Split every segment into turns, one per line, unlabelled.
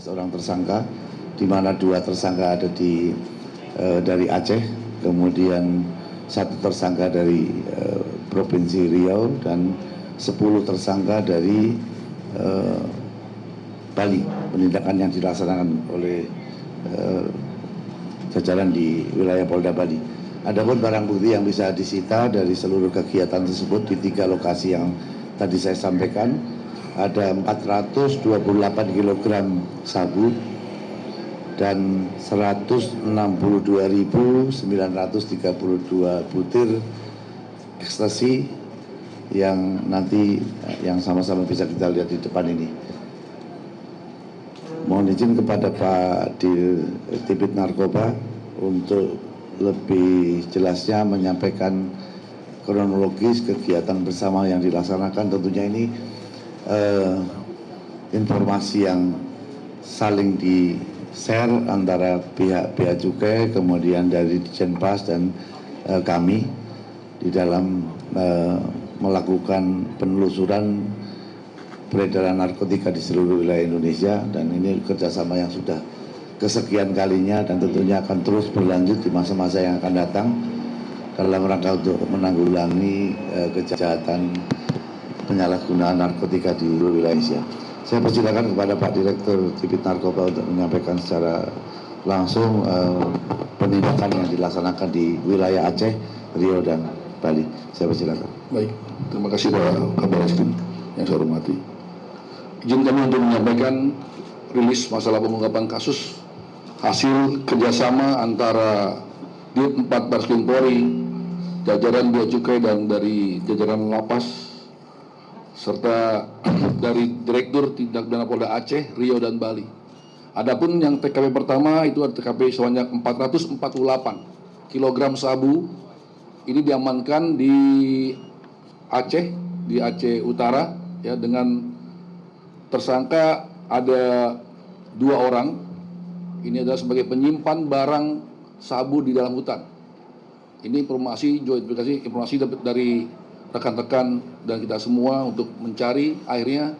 11 orang tersangka, di mana 2 tersangka ada dari Aceh, kemudian 1 tersangka dari Provinsi Riau dan 10 tersangka dari Bali. Penindakan yang dilaksanakan oleh jajaran di wilayah Polda Bali. Adapun barang bukti yang bisa disita dari seluruh kegiatan tersebut di 3 lokasi yang tadi saya sampaikan, ada 428 kg sabu dan 162.932 butir ekstasi yang nanti yang sama-sama bisa kita lihat di depan ini. Mohon izin kepada Pak Dirtipit Narkoba untuk lebih jelasnya menyampaikan kronologis kegiatan bersama yang dilaksanakan. Tentunya ini informasi yang saling di-share antara pihak Bea Cukai, kemudian dari Ditjenpas dan kami di dalam melakukan penelusuran peredaran narkotika di seluruh wilayah Indonesia, dan ini kerjasama yang sudah kesekian kalinya dan tentunya akan terus berlanjut di masa-masa yang akan datang dalam rangka untuk menanggulangi kejahatan penyalahgunaan narkotika di seluruh wilayah Indonesia. Saya persilakan kepada Pak Direktur Tipit Narkoba untuk menyampaikan secara langsung penindakan yang dilaksanakan di wilayah Aceh, Riau dan Bali. Saya persilakan.
Baik, terima kasih Pak Kabar Eskrim yang saya hormati. Izin kami untuk menyampaikan rilis masalah pengungkapan kasus hasil kerjasama antara Dit 4 Bareskrim Polri, jajaran Bea Cukai dan dari jajaran lapas, serta dari Direktur Tindak Pidana Polda Aceh, Riau dan Bali. Adapun yang TKP pertama itu ada TKP sebanyak 448 kg sabu. Ini diamankan di Aceh Utara ya, dengan tersangka ada 2 orang. Ini adalah sebagai penyimpan barang sabu di dalam hutan. Ini informasi dari rekan-rekan dan kita semua untuk mencari. Akhirnya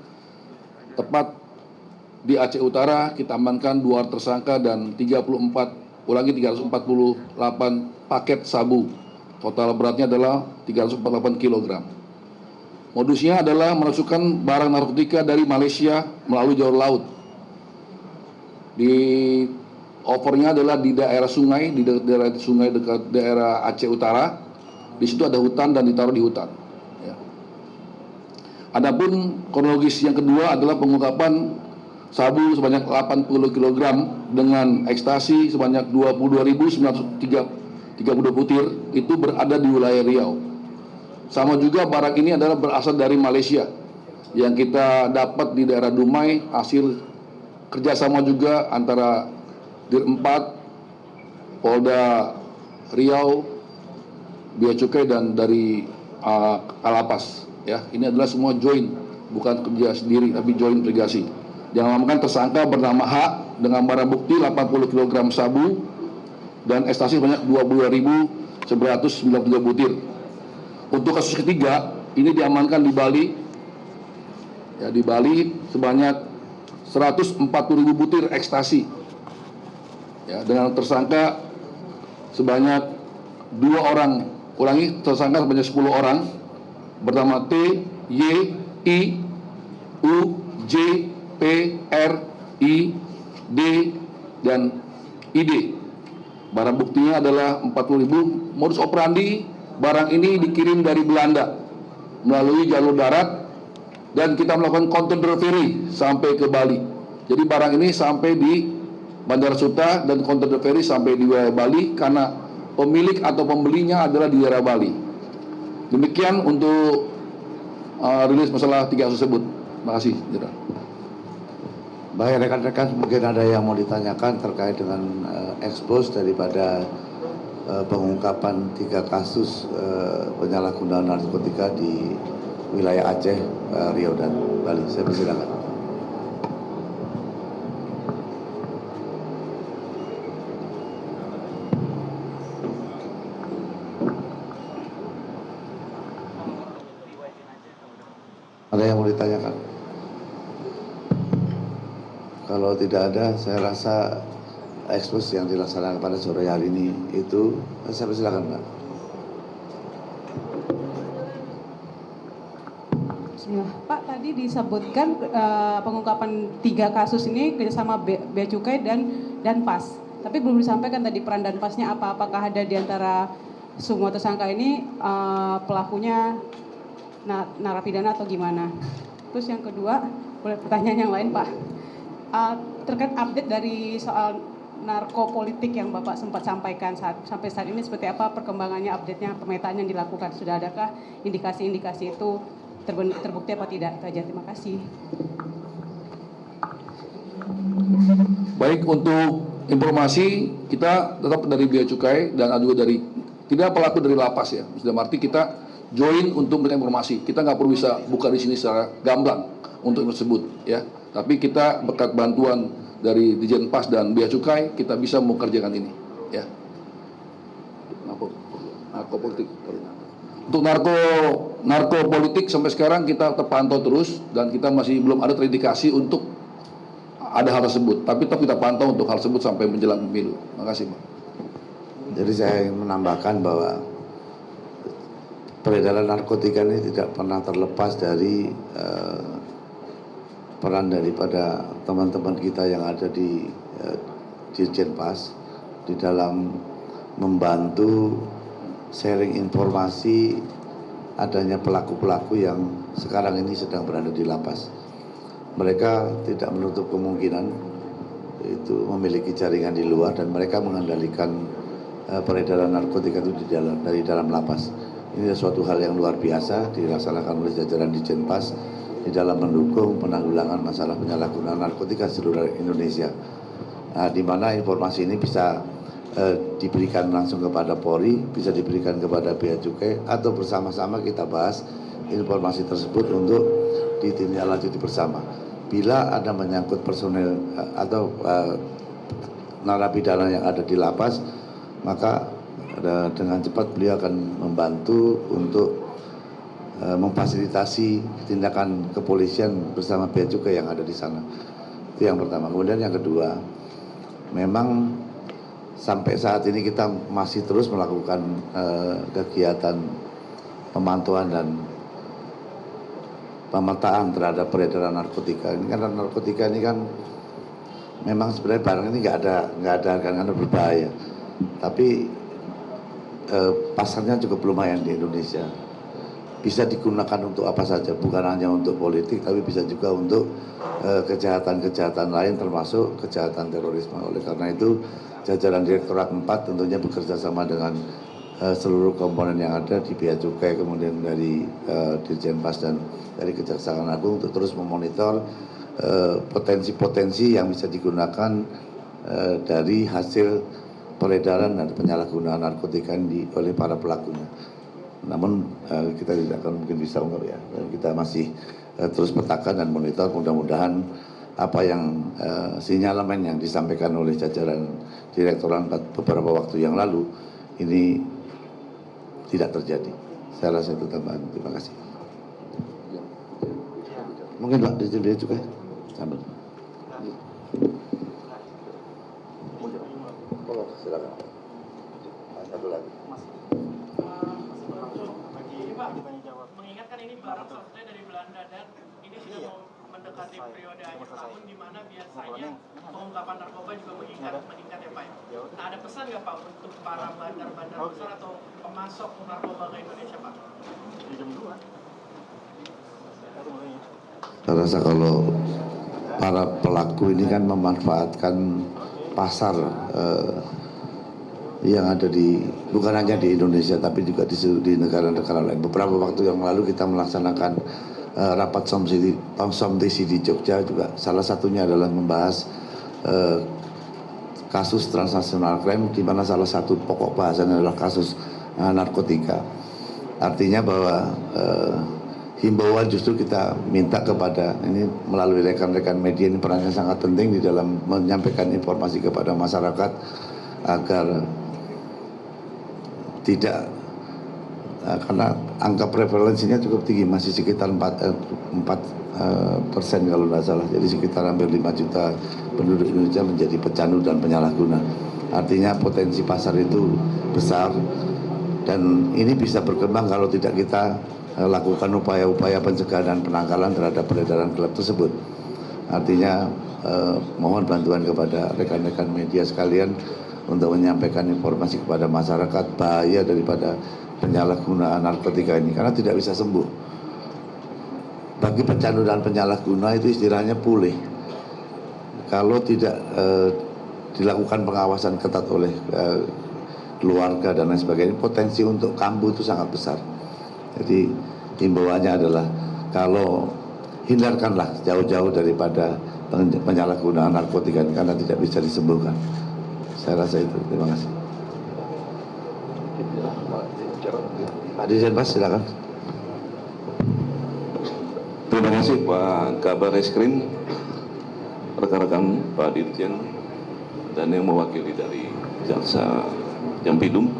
tepat di Aceh Utara kita amankan 2 tersangka dan 348 paket sabu. Total beratnya adalah 348 kg. Modusnya adalah memasukkan barang narkotika dari Malaysia melalui jalur laut. Di overnya adalah di daerah sungai, dekat daerah Aceh Utara. Di situ ada hutan dan ditaruh di hutan. Ya. Adapun kronologis yang kedua adalah pengungkapan sabu sebanyak 80 kg dengan ekstasi sebanyak 22.932 butir itu berada di wilayah Riau. Sama juga barang ini adalah berasal dari Malaysia yang kita dapat di daerah Dumai, hasil kerjasama juga antara Dir 4, Polda Riau, Bea Cukai dan dari Kalapas. Ya, ini adalah semua joint, bukan kerja sendiri tapi joint investigasi. Yang mengamankan tersangka bernama H dengan barang bukti 80 kg sabu dan ekstasi sebanyak 22.993 butir. Untuk kasus ketiga, ini diamankan di Bali. Ya, di Bali sebanyak 140.000 butir ekstasi. Ya, dengan tersangka sebanyak 2 orang. Ulangi, tersangka sebanyak 10 orang. Bernama T, Y, I, U, J, P, R, I, D, dan ID. Barang buktinya adalah 40.000. Modus operandi barang ini dikirim dari Belanda melalui jalur darat dan kita melakukan container ferry sampai ke Bali. Jadi barang ini sampai di Bandara Suta dan container ferry sampai di wilayah Bali karena pemilik atau pembelinya adalah di daerah Bali. Demikian untuk rilis masalah 3 kasus tersebut. Terima kasih.
Baik rekan-rekan, mungkin ada yang mau ditanyakan terkait dengan ekspos daripada pengungkapan 3 kasus penyalahgunaan narkotika di wilayah Aceh, Riau dan Bali. Saya persilakan. Ada yang mau ditanyakan? Kalau tidak ada, saya rasa ekspos yang dilaksanakan pada sore hari ini itu, saya persilakan Pak.
Bismillah. Pak, tadi disebutkan pengungkapan 3 kasus ini kerjasama Bea Cukai dan PAS. Tapi belum disampaikan tadi peran dan PAS-nya apa? Apakah ada di antara semua tersangka ini pelakunya narapidana atau gimana? Terus yang kedua, boleh pertanyaan yang lain Pak? Terkait update dari soal narkopolitik yang Bapak sempat sampaikan sampai saat ini seperti apa perkembangannya, update-nya, pemetaan yang dilakukan? Sudah adakah indikasi-indikasi itu terbukti apa tidak? Itu aja, terima kasih.
Baik, untuk informasi kita tetap dari Bea Cukai dan juga dari tidak pelaku dari lapas ya. Dalam arti kita join untuk memberikan informasi. Kita nggak perlu bisa buka di sini secara gamblang untuk tersebut ya. Tapi kita berkat bantuan dari Dirjen PAS dan Bea Cukai kita bisa mengerjakan ini ya. Narkopolitik. Untuk narkopolitik sampai sekarang kita terpantau terus dan kita masih belum ada terindikasi untuk ada hal tersebut. Tapi tetap kita pantau untuk hal tersebut sampai menjelang pemilu. Terima kasih, Pak.
Jadi saya ingin menambahkan bahwa peredaran narkotika ini tidak pernah terlepas dari peran daripada teman-teman kita yang ada di Dirjen PAS di dalam membantu sharing informasi adanya pelaku-pelaku yang sekarang ini sedang berada di lapas. Mereka tidak menutup kemungkinan itu memiliki jaringan di luar dan mereka mengendalikan peredaran narkotika itu dari dalam lapas. Ini suatu hal yang luar biasa dilaksanakan oleh jajaran Dirjen PAS di dalam mendukung penanggulangan masalah penyalahgunaan narkotika seluruh Indonesia. Di mana informasi ini bisa diberikan langsung kepada Polri, bisa diberikan kepada Bea Cukai atau bersama-sama kita bahas informasi tersebut untuk ditindaklanjuti bersama. Bila ada menyangkut personel atau narapidana yang ada di lapas, maka dengan cepat beliau akan membantu untuk memfasilitasi tindakan kepolisian bersama Bea Cukai yang ada di sana. Itu yang pertama. Kemudian yang kedua, memang sampai saat ini kita masih terus melakukan kegiatan pemantauan dan pemetaan terhadap peredaran narkotika. Ini kan narkotika ini kan memang sebenarnya barang ini nggak ada karena berbahaya. Tapi pasarnya cukup lumayan di Indonesia. Bisa digunakan untuk apa saja, bukan hanya untuk politik, tapi bisa juga untuk kejahatan-kejahatan lain termasuk kejahatan terorisme. Oleh karena itu, jajaran Direktorat 4 tentunya bekerja sama dengan seluruh komponen yang ada di Bea Cukai, kemudian dari Dirjen PAS dan dari Kejaksaan Agung untuk terus memonitor potensi-potensi yang bisa digunakan dari hasil peredaran dan penyalahgunaan narkotika oleh para pelakunya. Namun kita tidak akan mungkin bisa ungkap ya. Kita masih terus petakan dan monitor, mudah-mudahan apa yang sinyalemen yang disampaikan oleh jajaran Direktorat beberapa waktu yang lalu ini tidak terjadi. Saya rasa itu tambahan. Terima kasih. Mungkin Pak Dirjen Bea Cukai sambil. Silakan. Satu lagi.
Mengingatkan ini barang software dari Belanda dan ini sudah mendekati periode akhir tahun di mana biasanya pengungkapan narkoba juga meningkat ya Pak. Nah, ada pesan nggak Pak untuk para bandar-bandar besar atau pemasok narkoba ke Indonesia Pak? Jam 2.
Saya rasa kalau para pelaku ini kan memanfaatkan pasar yang ada bukan hanya di Indonesia tapi juga di negara-negara lain. Beberapa waktu yang lalu kita melaksanakan rapat somdisi di Jogja juga. Salah satunya adalah membahas kasus transnasional crime di mana salah satu pokok bahasan adalah kasus narkotika. Artinya bahwa himbauan justru kita minta kepada ini melalui rekan-rekan media, ini perannya sangat penting di dalam menyampaikan informasi kepada masyarakat agar tidak karena angka prevalensinya cukup tinggi, masih sekitar 4% kalau tidak salah, jadi sekitar hampir 5 juta penduduk Indonesia menjadi pecandu dan penyalahguna. Artinya potensi pasar itu besar dan ini bisa berkembang kalau tidak kita lakukan upaya-upaya pencegahan dan penangkalan terhadap peredaran gelap tersebut. Artinya mohon bantuan kepada rekan-rekan media sekalian untuk menyampaikan informasi kepada masyarakat bahaya daripada penyalahgunaan narkotika ini karena tidak bisa sembuh. Bagi pecandu dan penyalahguna itu istilahnya pulih. Kalau tidak dilakukan pengawasan ketat oleh keluarga dan lain sebagainya, potensi untuk kambuh itu sangat besar. Jadi himbauannya adalah kalau hindarkanlah jauh-jauh daripada penyalahgunaan narkotika ini karena tidak bisa disembuhkan. Saya rasa itu. Terima kasih. Pak Dirjen Pas, silakan.
Terima kasih Pak Kabar Eskrim, rekan-rekan Pak Dirjen dan yang mewakili dari Jaksa Jampidum.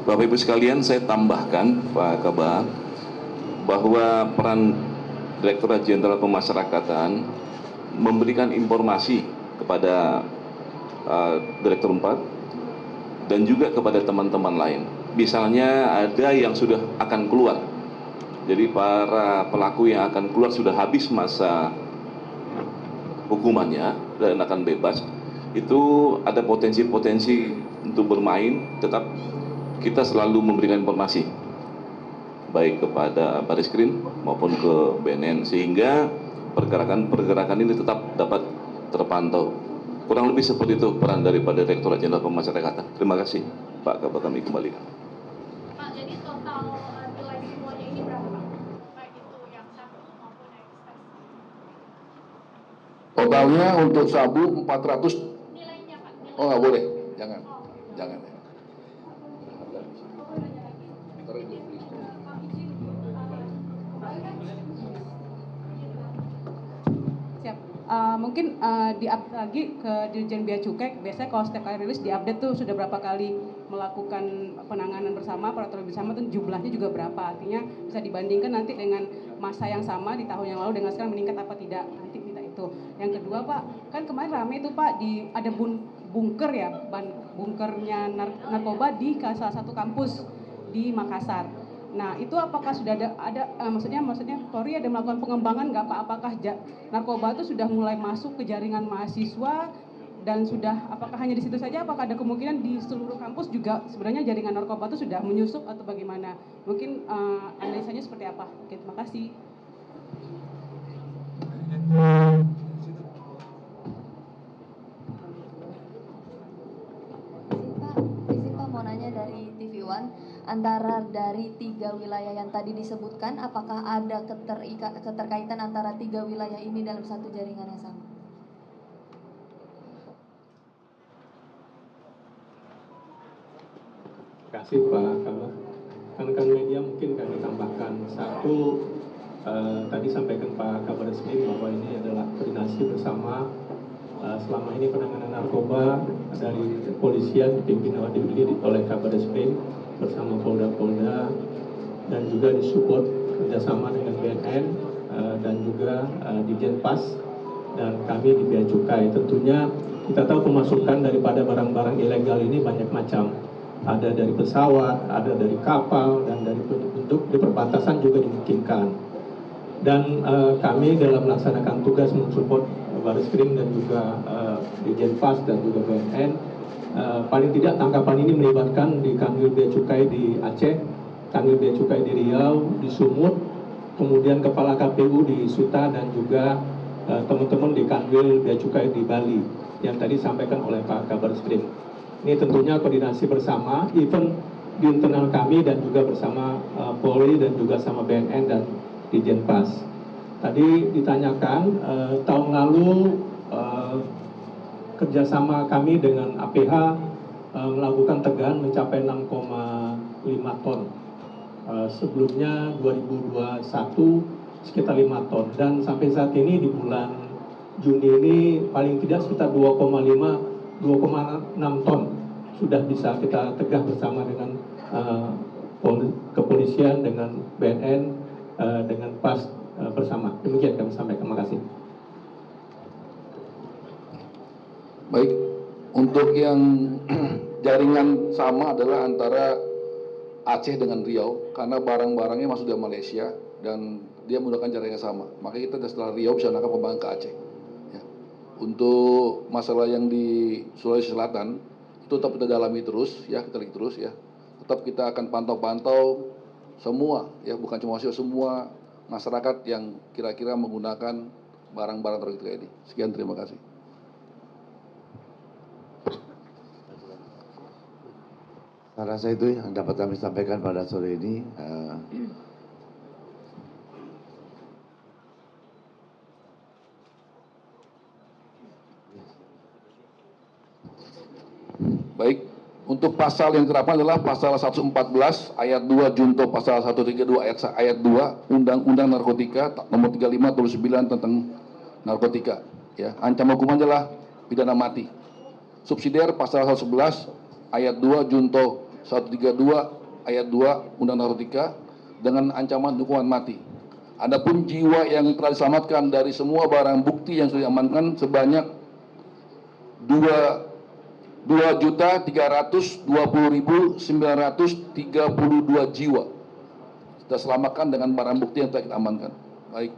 Bapak Ibu sekalian, saya tambahkan Pak Kabar bahwa peran Direktorat Jenderal Pemasyarakatan memberikan informasi kepada Direktur 4 dan juga kepada teman-teman lain. Misalnya ada yang sudah akan keluar. Jadi para pelaku yang akan keluar sudah habis masa hukumannya dan akan bebas. Itu ada potensi-potensi untuk bermain, tetap kita selalu memberikan informasi baik kepada Bareskrim maupun ke BNN sehingga pergerakan ini tetap dapat terpantau. Kurang lebih seperti itu peran daripada Direktorat Jenderal Pemasyarakatan. Terima kasih Pak Kabar, kami kembalikan.
Pak, jadi total nilai semuanya ini berapa Pak? Baik itu yang sabu maupun yang ekstasi.
Totalnya untuk sabu 400.
Nilainya Pak?
Oh nggak boleh, jangan. Jangan.
Siap. Mungkin di-update lagi ke Dirjen Bea Cukai. Biasanya kalau setiap kali rilis di-update tuh sudah berapa kali melakukan penanganan bersama, patroli bersama, tuh jumlahnya juga berapa. Artinya bisa dibandingkan nanti dengan masa yang sama di tahun yang lalu dengan sekarang meningkat apa tidak. Nanti minta itu. Yang kedua Pak, kan kemarin rame itu Pak ada bunker ya, bunkernya narkoba di salah satu kampus di Makassar. Nah itu apakah sudah ada maksudnya Polri ada melakukan pengembangan nggak Pak? Apakah narkoba itu sudah mulai masuk ke jaringan mahasiswa dan sudah apakah hanya di situ saja? Apakah ada kemungkinan di seluruh kampus juga sebenarnya jaringan narkoba itu sudah menyusup atau bagaimana? Mungkin analisanya seperti apa? Oke, terima kasih.
Izin Pak mau nanya dari TV One, antara dari 3 wilayah yang tadi disebutkan, apakah ada keterkaitan antara 3 wilayah ini dalam satu jaringan yang sama?
Terima kasih Pak Kabar. Rekan-rekan media mungkin kami tambahkan satu, tadi sampaikan Pak Kabar Eskrim bahwa ini adalah koordinasi bersama selama ini penanganan narkoba dari kepolisian dipimpin oleh Kabar Eskrim bersama Polda-Polda dan juga disupport kerjasama dengan BNN dan juga Dirjen Pas dan kami di Bea Cukai. Tentunya kita tahu pemasukan daripada barang-barang ilegal ini banyak macam. Ada dari pesawat, ada dari kapal, dan dari bentuk di perbatasan juga dimungkinkan. Dan kami dalam melaksanakan tugas mensupport Bareskrim dan juga Dirjen Pas dan juga BNN, paling tidak tangkapan ini melibatkan di Kanwil Bea Cukai di Aceh, Kanwil Bea Cukai di Riau, di Sumut, kemudian Kepala KPU di Suta dan juga teman-teman di Kanwil Bea Cukai di Bali yang tadi disampaikan oleh Pak Kabar Eskrim. Ini tentunya koordinasi bersama, even di internal kami dan juga bersama Polri dan juga sama BNN dan Dirjen Pas. Tadi ditanyakan tahun lalu kerjasama kami dengan APH melakukan tegahan mencapai 6,5 ton. Sebelumnya 2021 sekitar 5 ton. Dan sampai saat ini di bulan Juni ini paling tidak sekitar 2,6 ton sudah bisa kita tegah bersama dengan kepolisian, dengan BNN, dengan PAS bersama. Demikian kami sampaikan. Terima kasih.
yang jaringan sama adalah antara Aceh dengan Riau, karena barang-barangnya masuk dari Malaysia dan dia menggunakan jaringan yang sama. Makanya kita setelah Riau bisa nangkap pembangun ke Aceh. Ya. Untuk masalah yang di Sulawesi Selatan itu tetap kita dalami terus, ya kita lihat terus ya. Tetap kita akan pantau-pantau semua, ya bukan cuma semua masyarakat yang kira-kira menggunakan barang-barang narkotika ini. Sekian, terima kasih.
Saya rasa itu yang dapat kami sampaikan pada sore ini.
Baik, untuk pasal yang diterapkan adalah pasal 114 ayat 2 junto pasal 132 ayat 2 Undang-Undang Narkotika nomor 35 tahun 9 tentang narkotika. Ya, ancaman hukuman adalah pidana mati. Subsidiar pasal 111 ayat 2 junto 132 ayat 2 Undang Narkotika dengan ancaman hukuman mati. Adapun jiwa yang telah diselamatkan dari semua barang bukti yang sudah diamankan sebanyak 2.320.932 jiwa. Kita selamatkan dengan barang bukti yang telah kita amankan. Baik.